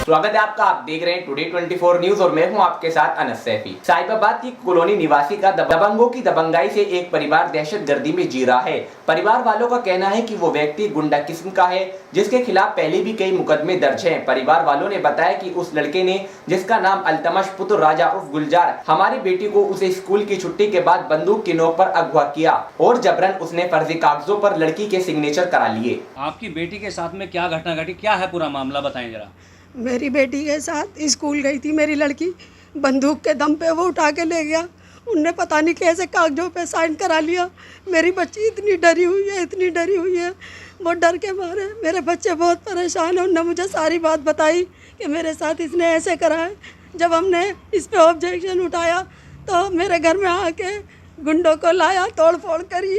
स्वागत है आपका। आप देख रहे हैं टुडे 24 न्यूज और मैं हूं आपके साथ अनस सैफी। साहिबाबाद की कॉलोनी निवासी का दबंगों की दबंगाई से एक परिवार दहशतगर्दी में जी रहा है। परिवार वालों का कहना है कि वो व्यक्ति गुंडा किस्म का है जिसके खिलाफ पहले भी कई मुकदमे दर्ज हैं। परिवार वालों ने बताया कि उस लड़के ने, जिसका नाम अल्तमश पुत्र राजा उर्फ गुलजार, हमारी बेटी को उसे स्कूल की छुट्टी के बाद बंदूक की नोक पर अगवा किया और जबरन उसने फर्जी कागजों पर लड़की के सिग्नेचर करा लिए। आपकी बेटी के साथ में क्या घटना घटी, क्या है पूरा मामला बताएं जरा। मेरी बेटी के साथ स्कूल गई थी मेरी लड़की, बंदूक के दम पे वो उठा के ले गया। उनने पता नहीं कैसे कागजों पे साइन करा लिया। मेरी बच्ची इतनी डरी हुई है, इतनी डरी हुई है, वो डर के मारे मेरे बच्चे बहुत परेशान हैं। उनने मुझे सारी बात बताई कि मेरे साथ इसने ऐसे करा है। जब हमने इस पे ऑब्जेक्शन उठाया तो मेरे घर में आके गुंडों को लाया, तोड़ फोड़ करी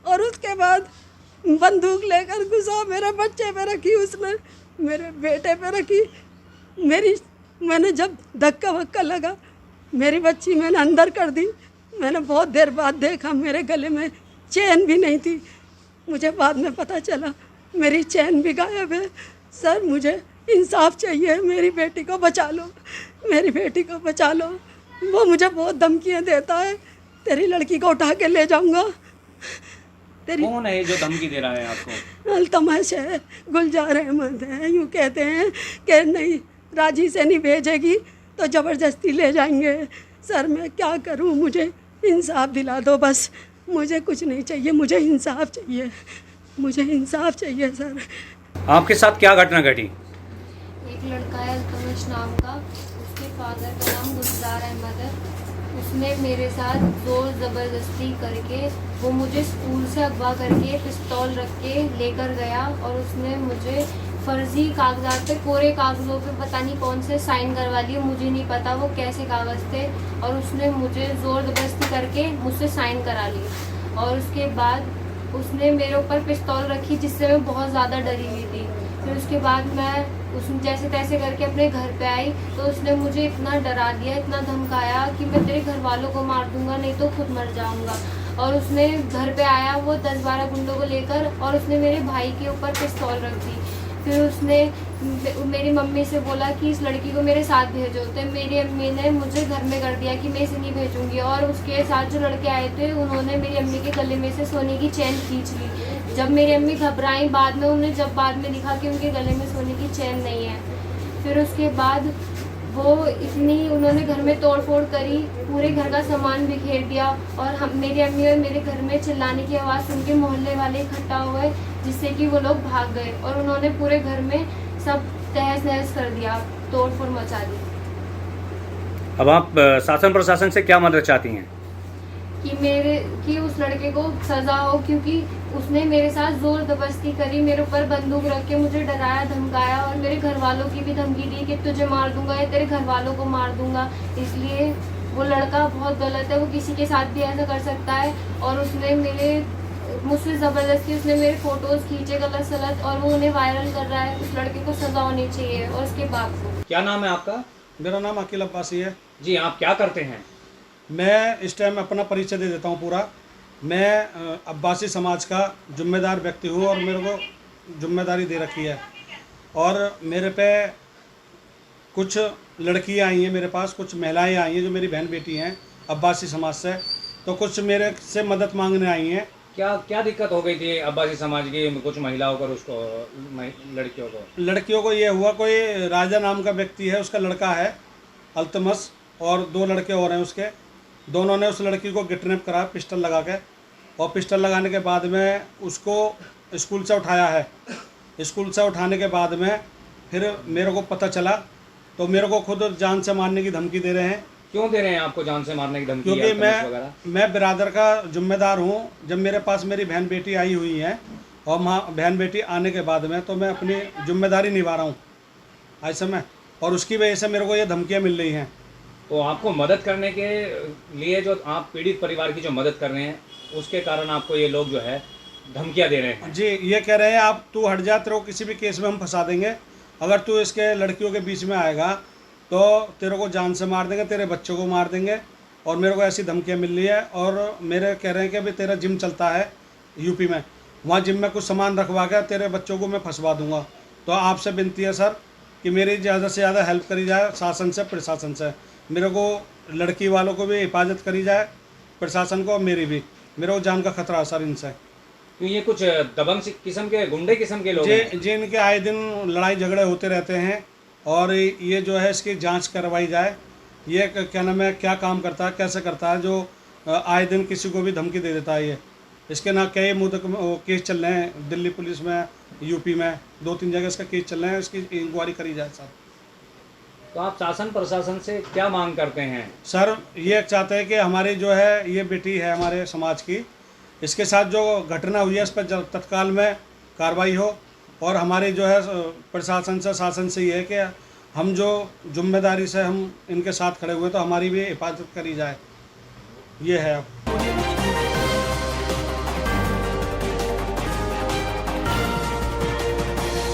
और उसके बाद बंदूक लेकर घुसा, मेरे बच्चे पे रखी, उसने मेरे बेटे पे रखी। मैंने जब धक्का वक्का लगा मेरी बच्ची मैंने अंदर कर दी। मैंने बहुत देर बाद देखा मेरे गले में चैन भी नहीं थी। मुझे बाद में पता चला मेरी चैन भी गायब है। सर मुझे इंसाफ चाहिए, मेरी बेटी को बचा लो, मेरी बेटी को बचा लो। वो मुझे बहुत धमकियाँ देता है, तेरी लड़की को उठा के ले जाऊँगा। कौन है जो धमकी दे रहा है आपको? अल्तमश है, गुलजार अहमद है। यूँ कहते हैं कि नहीं, राजी से नहीं भेजेगी तो ज़बरदस्ती ले जाएंगे। सर मैं क्या करूं, मुझे इंसाफ दिला दो बस। मुझे कुछ नहीं चाहिए, मुझे इंसाफ चाहिए, मुझे इंसाफ चाहिए सर। आपके साथ क्या घटना घटी? एक लड़का है अल्तमश नाम का, उसके फादर का नाम गुलजार अहमद है। उसने मेरे साथ जोर ज़बरदस्ती करके वो मुझे स्कूल से अगवा करके पिस्तौल रख के लेकर गया और उसने मुझे फर्जी कागजात पे, कोरे कागज़ों पे पता नहीं कौन से साइन करवा लिए, मुझे नहीं पता वो कैसे कागज़ थे। और उसने मुझे ज़ोर ज़बरदस्ती करके मुझसे साइन करा लिए और उसके बाद उसने मेरे ऊपर पिस्तौल रखी जिससे मैं बहुत ज़्यादा डरी हुई थी। फिर उसके बाद मैं उसने जैसे तैसे करके अपने घर पे आई तो उसने मुझे इतना डरा दिया, इतना धमकाया कि मैं तेरे घर वालों को मार दूंगा, नहीं तो खुद मर जाऊंगा। और उसने घर पे आया वो 10-12 गुंडों को लेकर और उसने मेरे भाई के ऊपर पिस्तौल रख दी। फिर उसने मेरी मम्मी से बोला कि इस लड़की को मेरे साथ भेजो, तो मेरी अम्मी ने मुझे घर में कर दिया कि मैं इसे नहीं भेजूंगी। और उसके साथ जो लड़के आए थे उन्होंने मेरी अम्मी के गले में से सोने की चैन खींच ली। जब मेरी अम्मी घबराई बाद में, उन्हें जब बाद में दिखा कि उनके गले में सोने की चैन नहीं है। फिर उसके बाद वो उन्होंने घर में तोड़ फोड़ करी, पूरे घर का सामान बिखेर दिया और मेरी अम्मी और मेरे घर में चिल्लाने की आवाज़ सुन के मोहल्ले वाले इकट्ठा हुए, जिससे कि वो लोग भाग गए और उन्होंने पूरे घर में सब तहस नहस कर दिया, तोड़ फोड़ मचा दी। अब आप शासन प्रशासन से क्या मदद चाहती हैं? कि उस लड़के को सजा हो, क्योंकि उसने मेरे साथ जोर जबरदस्ती करी, मेरे ऊपर बंदूक रख के मुझे डराया धमकाया और मेरे घर वालों की भी धमकी दी कि तुझे मार दूंगा या तेरे घर वालों को मार दूंगा। इसलिए वो लड़का बहुत गलत है, वो किसी के साथ भी ऐसा कर सकता है। और उसने मुझसे ज़बरदस्ती उसने मेरे फ़ोटोज़ खींचे गलत सलत और वो उन्हें वायरल कर रहा है। उस लड़के को सज़ा होनी चाहिए और उसके बाप को। क्या नाम है आपका? मेरा नाम अकील अब्बासी है जी। आप क्या करते हैं? मैं इस टाइम अपना परिचय दे देता हूँ पूरा। मैं अब्बासी समाज का जिम्मेदार व्यक्ति हूँ और मेरे को जिम्मेदारी दे रखी है। और मेरे पे कुछ लड़कियाँ आई हैं, मेरे पास कुछ महिलाएं आई हैं जो मेरी बहन बेटी हैं अब्बासी समाज से, तो कुछ मेरे से मदद मांगने आई हैं। क्या दिक्कत हो गई थी अब्बासी समाज की कुछ महिलाओं को, उसको लड़कियों को? ये हुआ, कोई राजा नाम का व्यक्ति है, उसका लड़का है अल्तमस और 2 लड़के और हैं उसके। दोनों ने उस लड़की को किडनैप करा पिस्टल लगा के, और पिस्टल लगाने के बाद में उसको स्कूल से उठाया है। स्कूल से उठाने के बाद में फिर मेरे को पता चला तो मेरे को खुद जान से मारने की धमकी दे रहे हैं। क्यों दे रहे हैं आपको जान से मारने की धमकी? क्योंकि मैं बिरादर का जिम्मेदार हूँ। जब मेरे पास मेरी बहन बेटी आई हुई है और बहन बेटी आने के बाद में तो मैं अपनी जिम्मेदारी निभा रहा हूँ ऐसे में, और उसकी वजह से मेरे को ये धमकियाँ मिल रही हैं। तो आपको मदद करने के लिए, जो आप पीड़ित परिवार की जो मदद कर रहे हैं, उसके कारण आपको ये लोग जो है धमकियाँ दे रहे हैं? जी, ये कह रहे हैं आप तू हट जा, तेरे को किसी भी केस में हम फंसा देंगे, अगर तू इसके लड़कियों के बीच में आएगा तो तेरे को जान से मार देंगे, तेरे बच्चों को मार देंगे। और मेरे को ऐसी धमकियाँ मिल रही है। और मेरे कह रहे हैं कि अभी तेरा जिम चलता है यूपी में, वहाँ जिम में कुछ सामान रखवा के तेरे बच्चों को मैं फंसवा दूंगा। तो आपसे विनती है सर कि मेरी ज़्यादा से ज़्यादा हेल्प करी जाए शासन से, प्रशासन से। मेरे को लड़की वालों को भी हिफाजत करी जाए, प्रशासन को, और मेरी भी। मेरे को जान का खतरा है सर इनसे। क्यों ये कुछ दबंग किस्म के, गुंडे किस्म के लोग हैं? जी, इनके आए दिन लड़ाई झगड़े होते रहते हैं, और ये जो है इसकी जांच करवाई जाए। ये क्या नाम है, क्या काम करता है, कैसे करता है, जो आए दिन किसी को भी धमकी दे देता है ये। इसके ना कई केस चल रहे हैं दिल्ली पुलिस में, यूपी में 2-3 जगह इसका केस चल रहे हैं। इसकी इंक्वायरी करी जाए सर। तो आप शासन प्रशासन से क्या मांग करते हैं? सर ये चाहते हैं कि हमारी जो है ये बेटी है हमारे समाज की, इसके साथ जो घटना हुई है इस पर तत्काल में कार्रवाई हो। और हमारी जो है प्रशासन से, शासन से ये है कि हम जो जिम्मेदारी से हम इनके साथ खड़े हुए तो हमारी भी हिफाजत करी जाए, ये है अब।